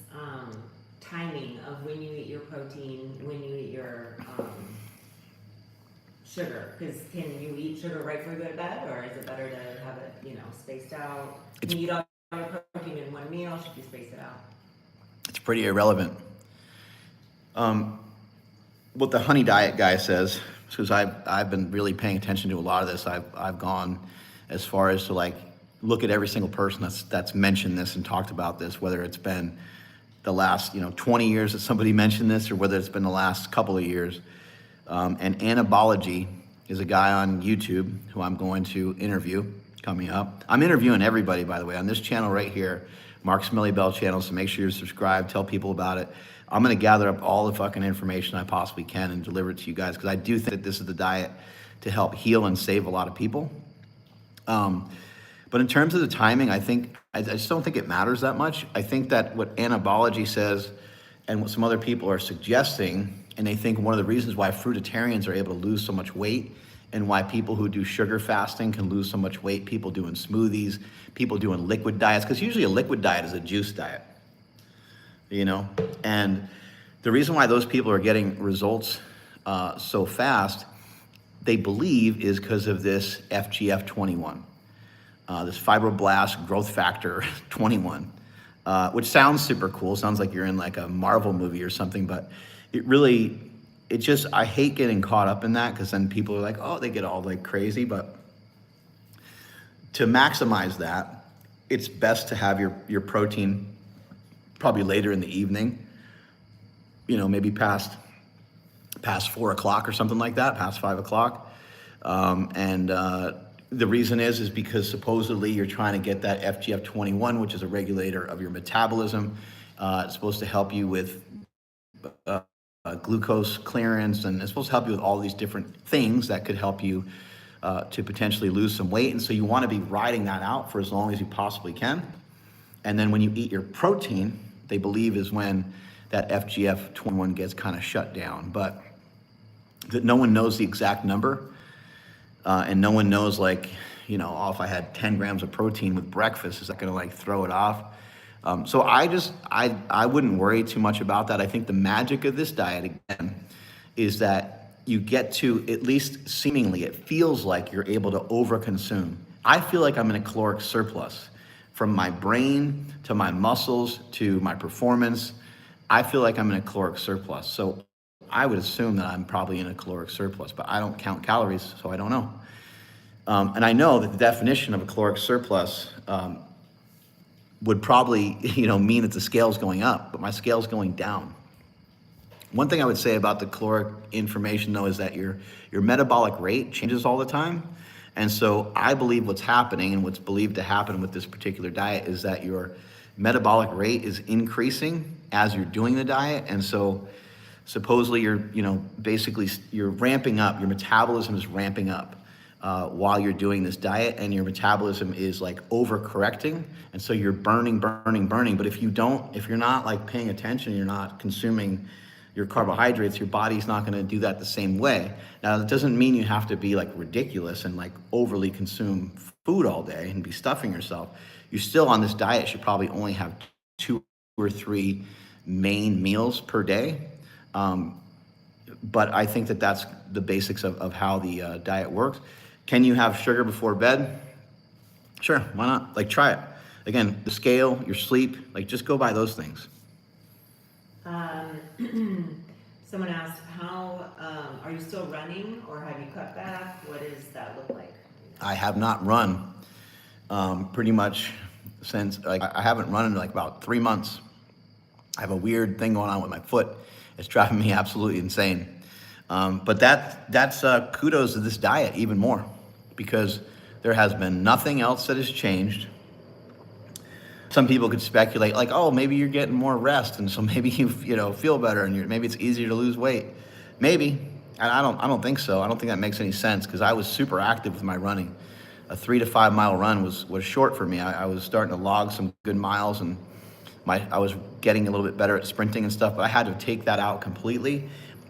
timing of when you eat your protein, when you eat your sugar? Because can you eat sugar right before you go to bed, or is it better to have it, spaced out? Can you eat all your protein in one meal? Should you space it out? It's pretty irrelevant. What the honey diet guy says, because I've been really paying attention to a lot of this. I've gone as far as to like look at every single person that's mentioned this and talked about this, whether it's been the last 20 years that somebody mentioned this, or whether it's been the last couple of years. And Anabology is a guy on YouTube who I'm going to interview coming up. I'm interviewing everybody, by the way, on this channel right here, Mark Smelly Bell channel, so make sure you're subscribed, tell people about it. I'm gonna gather up all the fucking information I possibly can and deliver it to you guys, because I do think that this is the diet to help heal and save a lot of people. But in terms of the timing, I think I just don't think it matters that much. I think that what anabology says and what some other people are suggesting, and they think one of the reasons why fruitarians are able to lose so much weight and why people who do sugar fasting can lose so much weight, people doing smoothies, people doing liquid diets, because usually a liquid diet is a juice diet, you know? And the reason why those people are getting results so fast, they believe, is because of this FGF21. This fibroblast growth factor 21, which sounds super cool. Sounds like you're in like a Marvel movie or something, but I hate getting caught up in that, because then people are like, oh, they get all like crazy. But to maximize that, it's best to have your protein probably later in the evening, maybe past 4 o'clock or something like that, past 5 o'clock. The reason is because supposedly you're trying to get that FGF21, which is a regulator of your metabolism. It's supposed to help you with glucose clearance, and it's supposed to help you with all these different things that could help you to potentially lose some weight. And so you want to be riding that out for as long as you possibly can. And then when you eat your protein, they believe is when that FGF21 gets kind of shut down. But that no one knows the exact number. And no one knows, like, if I had 10 grams of protein with breakfast, is that going to like throw it off? So I wouldn't worry too much about that. I think the magic of this diet, again, is that you get to, at least seemingly, it feels like you're able to overconsume. I feel like I'm in a caloric surplus from my brain to my muscles to my performance. I feel like I'm in a caloric surplus. So I would assume that I'm probably in a caloric surplus, but I don't count calories, so I don't know. And I know that the definition of a caloric surplus would probably, mean that the scale's going up, but my scale's going down. One thing I would say about the caloric information, though, is that your metabolic rate changes all the time. And so I believe what's happening, and what's believed to happen with this particular diet, is that your metabolic rate is increasing as you're doing the diet. And so supposedly you're ramping up, your metabolism is ramping up while you're doing this diet, and your metabolism is like overcorrecting. And so you're burning. But if you're not like paying attention, you're not consuming your carbohydrates, your body's not going to do that the same way. Now, that doesn't mean you have to be like ridiculous and like overly consume food all day and be stuffing yourself. You still, on this diet, should probably only have 2 or 3 main meals per day. But I think that that's the basics of how the diet works. Can you have sugar before bed? Sure, why not? Like, try it. Again, the scale, your sleep, like, just go by those things. Someone asked, how are you still running, or have you cut back? What does that look like? I have not run pretty much since, I haven't run in like about 3 months. I have a weird thing going on with my foot. It's driving me absolutely insane. But that's kudos to this diet even more, because there has been nothing else that has changed. Some people could speculate like, oh, maybe you're getting more rest, and so maybe you feel better, and maybe it's easier to lose weight. Maybe. And I don't think so. I don't think that makes any sense, because I was super active with my running. A 3 to 5 mile run was short for me. I was starting to log some good miles, and I was getting a little bit better at sprinting and stuff, but I had to take that out completely.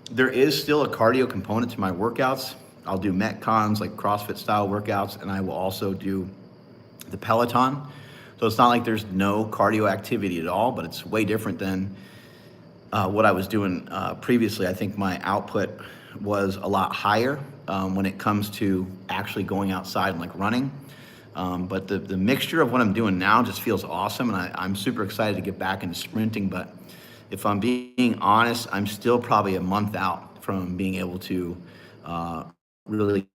There is still a cardio component to my workouts. I'll do Metcons, like CrossFit style workouts, and I will also do the Peloton. So it's not like there's no cardio activity at all, but it's way different than what I was doing previously. I think my output was a lot higher when it comes to actually going outside and like running. But the mixture of what I'm doing now just feels awesome, and I'm super excited to get back into sprinting. But if I'm being honest, I'm still probably a month out from being able to really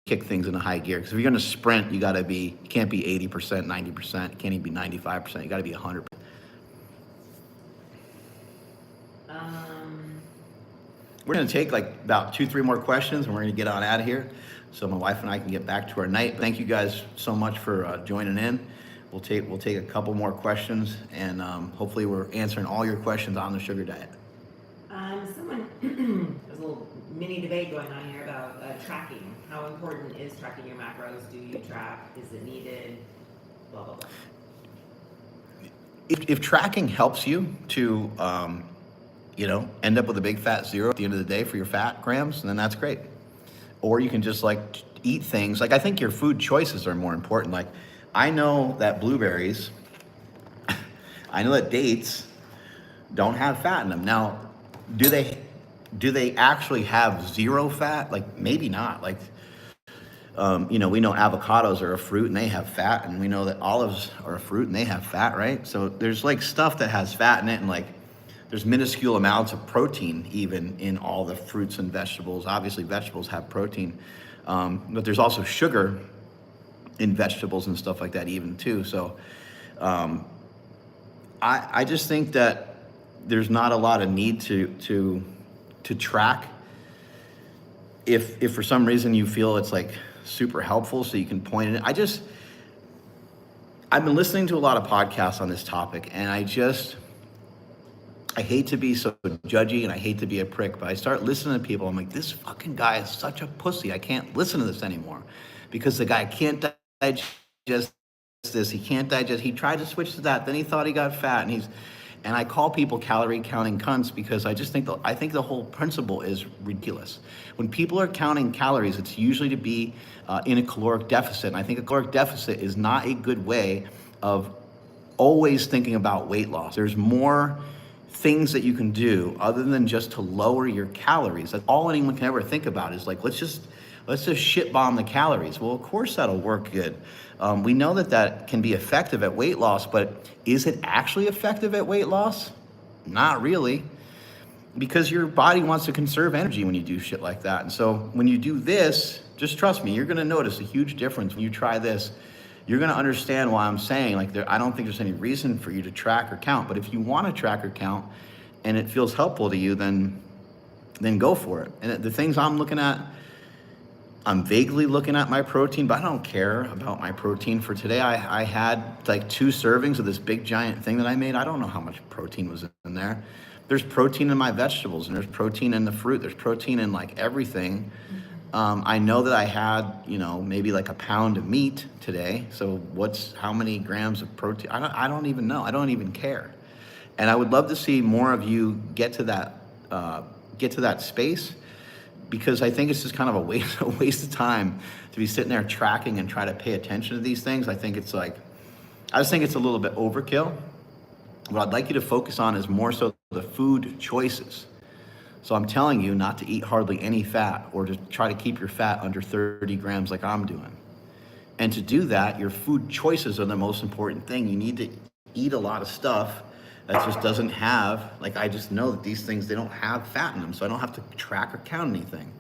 kick things into high gear. Because if you're going to sprint, you can't be 80%, 90%. It can't even be 95%. You got to be 100%. We're going to take like about 2-3 more questions, and we're going to get on out of here, so my wife and I can get back to our night. Thank you guys so much for joining in. We'll take a couple more questions, and hopefully we're answering all your questions on the sugar diet. There's a little mini debate going on here about tracking. How important is tracking your macros? Do you track? Is it needed? Blah, blah, blah. if tracking helps you to, end up with a big fat zero at the end of the day for your fat grams, then that's great. Or you can just like eat things. Like I think your food choices are more important. Like I know that blueberries, I know that dates don't have fat in them. Now, do they actually have zero fat? Like maybe not. Like we know avocados are a fruit and they have fat, and we know that olives are a fruit and they have fat, right? So there's like stuff that has fat in it, and like there's minuscule amounts of protein even in all the fruits and vegetables. Obviously, vegetables have protein, but there's also sugar in vegetables and stuff like that even too. So I just think that there's not a lot of need to track. If for some reason you feel it's like super helpful so you can point it, I've been listening to a lot of podcasts on this topic, and I hate to be so judgy and I hate to be a prick, but I start listening to people. I'm like, this fucking guy is such a pussy. I can't listen to this anymore because the guy can't digest this. He can't digest. He tried to switch to that. Then he thought he got fat, and I call people calorie counting cunts because I think the whole principle is ridiculous. When people are counting calories, it's usually to be in a caloric deficit. And I think a caloric deficit is not a good way of always thinking about weight loss. There's more things that you can do other than just to lower your calories. That's all anyone can ever think about is like, let's just shit bomb the calories. Well, of course that'll work good. We know that can be effective at weight loss, but is it actually effective at weight loss? Not really, because your body wants to conserve energy when you do shit like that. And so when you do this, just trust me, you're gonna notice a huge difference when you try this. You're gonna understand why I'm saying, like, I don't think there's any reason for you to track or count, but if you wanna track or count and it feels helpful to you, then go for it. And the things I'm looking at, I'm vaguely looking at my protein, but I don't care about my protein. For today, I had like 2 servings of this big giant thing that I made. I don't know how much protein was in there. There's protein in my vegetables, and there's protein in the fruit. There's protein in like everything. I know that I had, maybe like a pound of meat today. So how many grams of protein? I don't even know. I don't even care. And I would love to see more of you get to that space, because I think it's just kind of a waste of time to be sitting there tracking and try to pay attention to these things. I just think it's a little bit overkill. What I'd like you to focus on is more so the food choices. So I'm telling you not to eat hardly any fat, or to try to keep your fat under 30 grams like I'm doing. And to do that, your food choices are the most important thing. You need to eat a lot of stuff that just doesn't have, like, I just know that these things, they don't have fat in them, so I don't have to track or count anything.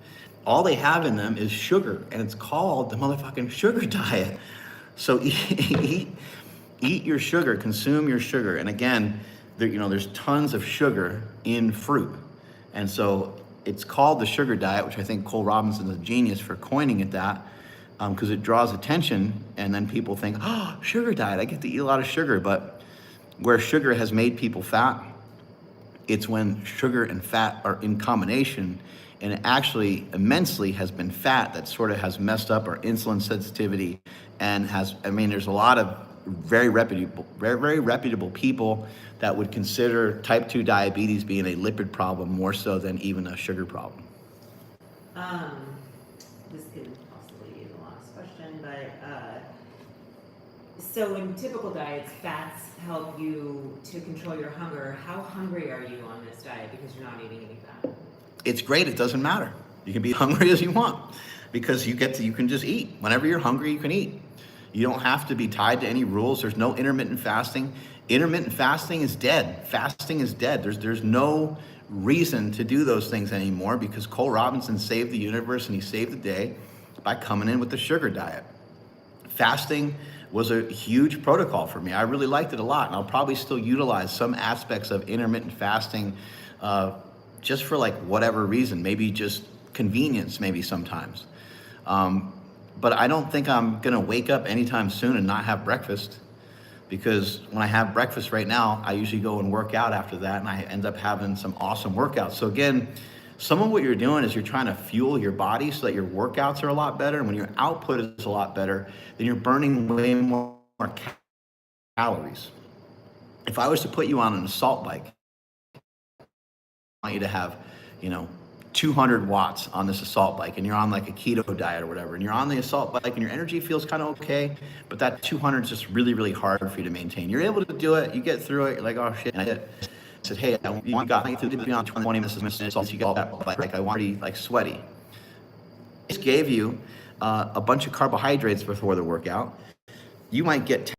All they have in them is sugar, and it's called the motherfucking sugar diet. So eat your sugar, consume your sugar. And again, there's tons of sugar in fruit. And so it's called the sugar diet, which I think Cole Robinson's a genius for coining it that, because it draws attention, and then people think, oh, sugar diet, I get to eat a lot of sugar. But where sugar has made people fat, it's when sugar and fat are in combination, and it actually immensely has been fat that sort of has messed up our insulin sensitivity, and there's a lot of very reputable people that would consider type 2 diabetes being a lipid problem more so than even a sugar problem. This could possibly be the last question, but so in typical diets, fats help you to control your hunger. How hungry are you on this diet because you're not eating any fat? It's great. It doesn't matter. You can be hungry as you want, because you can just eat. Whenever you're hungry, you can eat. You don't have to be tied to any rules. There's no intermittent fasting. Intermittent fasting is dead. Fasting is dead. There's no reason to do those things anymore, because Cole Robinson saved the universe and he saved the day by coming in with the sugar diet. Fasting was a huge protocol for me. I really liked it a lot, and I'll probably still utilize some aspects of intermittent fasting just for like whatever reason, maybe just convenience, maybe sometimes. But I don't think I'm gonna wake up anytime soon and not have breakfast, because when I have breakfast right now, I usually go and work out after that, and I end up having some awesome workouts. So again, some of what you're doing is you're trying to fuel your body so that your workouts are a lot better, and when your output is a lot better, then you're burning way more calories. if I was to put you on an assault bike, I want you to have, 200 watts on this assault bike, and you're on like a keto diet or whatever, and you're on the assault bike and your energy feels kind of okay, but that 200 is just really, really hard for you to maintain. You're able to do it, you get through it, you're like, oh shit, and I said, hey, you got me through beyond 20 minutes, you got that bike, I want to be like sweaty. Just gave you a bunch of carbohydrates before the workout. You might get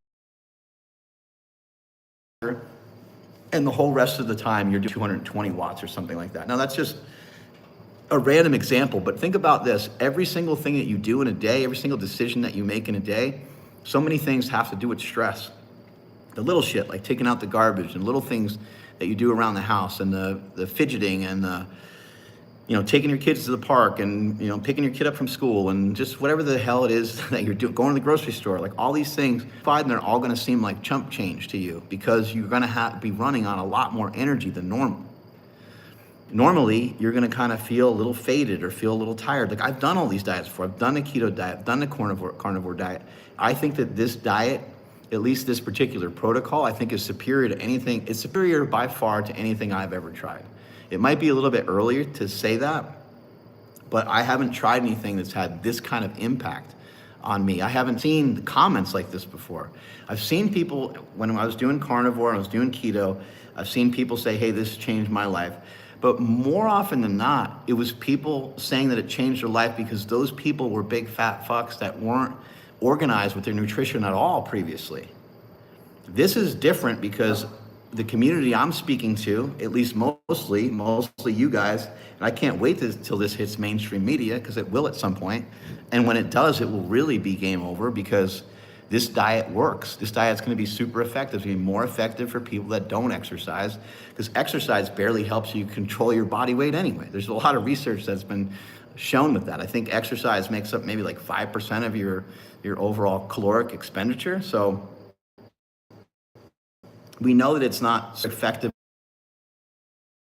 and the whole rest of the time you're doing 220 watts or something like that. Now that's just a random example, but think about this. Every single thing that you do in a day, every single decision that you make in a day, so many things have to do with stress. The little shit, like taking out the garbage, and little things that you do around the house, and the fidgeting, and the, taking your kids to the park, and, picking your kid up from school, and just whatever the hell it is that you're doing, going to the grocery store, like all these things, and they're all gonna seem like chump change to you because you're gonna be running on a lot more energy than normal. Normally, you're gonna kind of feel a little faded or feel a little tired. Like I've done all these diets before. I've done the keto diet, I've done the carnivore diet. I think that this diet, at least this particular protocol, I think is superior to anything. It's superior by far to anything I've ever tried. It might be a little bit earlier to say that, but I haven't tried anything that's had this kind of impact on me. I haven't seen comments like this before. I've seen people, when I was doing carnivore, I was doing keto, I've seen people say, hey, this changed my life. But more often than not, it was people saying that it changed their life because those people were big fat fucks that weren't organized with their nutrition at all previously. This is different because the community I'm speaking to, at least mostly you guys, and I can't wait till this hits mainstream media, because it will at some point. And when it does, it will really be game over, because this diet works. This diet's gonna be super effective. It's gonna be more effective for people that don't exercise, because exercise barely helps you control your body weight anyway. There's a lot of research that's been shown with that. I think exercise makes up maybe like 5% of your overall caloric expenditure. So we know that it's not effective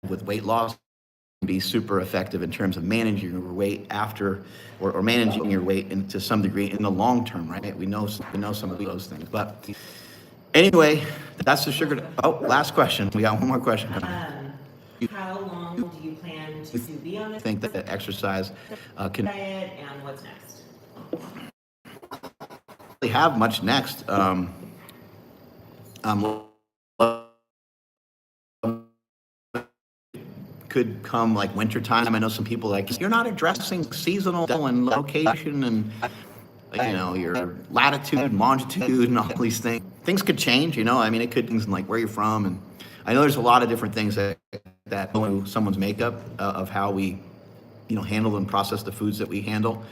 with weight loss. Be super effective in terms of managing your weight after, or managing your weight to some degree in the long term, right? We know some of those things. But anyway, that's the sugar. Oh, last question. We got one more question. How long do you plan to be on this? I think that exercise can diet, and what's next? Really have much next. Could come like winter time. I know some people like, you're not addressing seasonal and location and your latitude, longitude, and all these things. Things could change, I mean, it could things like where you're from, and I know there's a lot of different things that someone's makeup of how we handle and process the foods that we handle.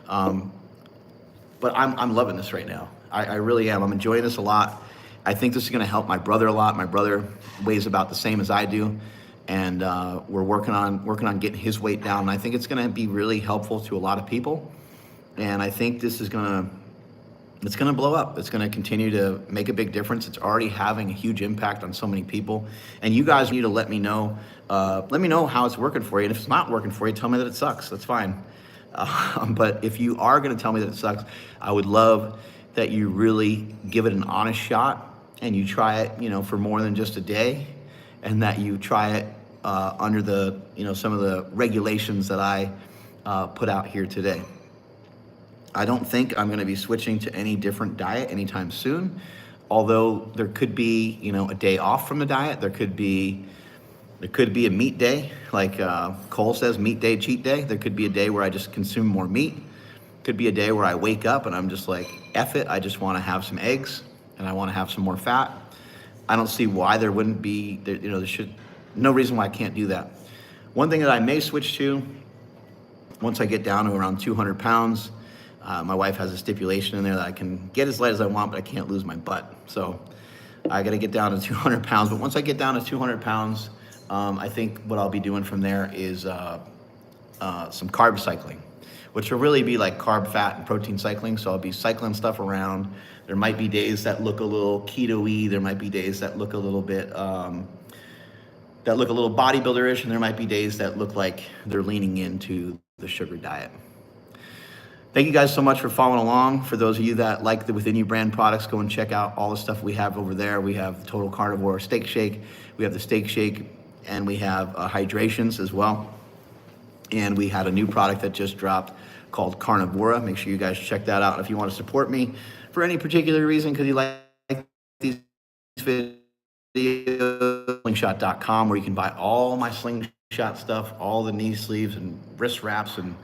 But I'm loving this right now. I really am. I'm enjoying this a lot. I think this is going to help my brother a lot. My brother weighs about the same as I do, and we're working on getting his weight down. And I think it's going to be really helpful to a lot of people. And I think this is it's going to blow up. It's going to continue to make a big difference. It's already having a huge impact on so many people. And you guys need to let me know how it's working for you. And if it's not working for you, tell me that it sucks. That's fine. But if you are going to tell me that it sucks, I would love that you really give it an honest shot, and you try it, for more than just a day, and that you try it under the, some of the regulations that I put out here today. I don't think I'm going to be switching to any different diet anytime soon, although there could be, a day off from the diet. There could be a meat day, like Cole says, meat day, cheat day. There could be a day where I just consume more meat. Could be a day where I wake up and I'm just like, F it, I just want to have some eggs and I want to have some more fat. I don't see why there wouldn't be, no reason why I can't do that. One thing that I may switch to, once I get down to around 200 pounds, my wife has a stipulation in there that I can get as light as I want, but I can't lose my butt. So I got to get down to 200 pounds. But once I get down to 200 pounds, I think what I'll be doing from there is some carb cycling, which will really be like carb, fat, and protein cycling. So I'll be cycling stuff around. There might be days that look a little keto-y. There might be days that look a little bit, bodybuilder-ish, and there might be days that look like they're leaning into the sugar diet. Thank you guys so much for following along. For those of you that like the Within You brand products, go and check out all the stuff we have over there. We have Total Carnivore Steak Shake, we have the Steak Shake, and we have hydrations as well. And we had a new product that just dropped called Carnivora. Make sure you guys check that out. If you want to support me for any particular reason, because you like these videos, slingshot.com, where you can buy all my slingshot stuff, all the knee sleeves and wrist wraps and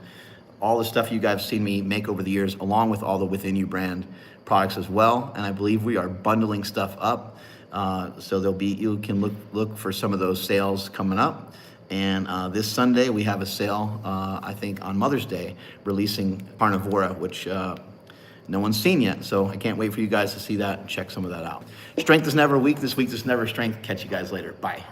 all the stuff you guys have seen me make over the years, along with all the Within You brand products as well. And I believe we are bundling stuff up. So you can look for some of those sales coming up. And this Sunday we have a sale, I think on Mother's Day, releasing Carnivora, which no one's seen yet. So I can't wait for you guys to see that and check some of that out. Strength is never weak. This week is never strength. Catch you guys later. Bye.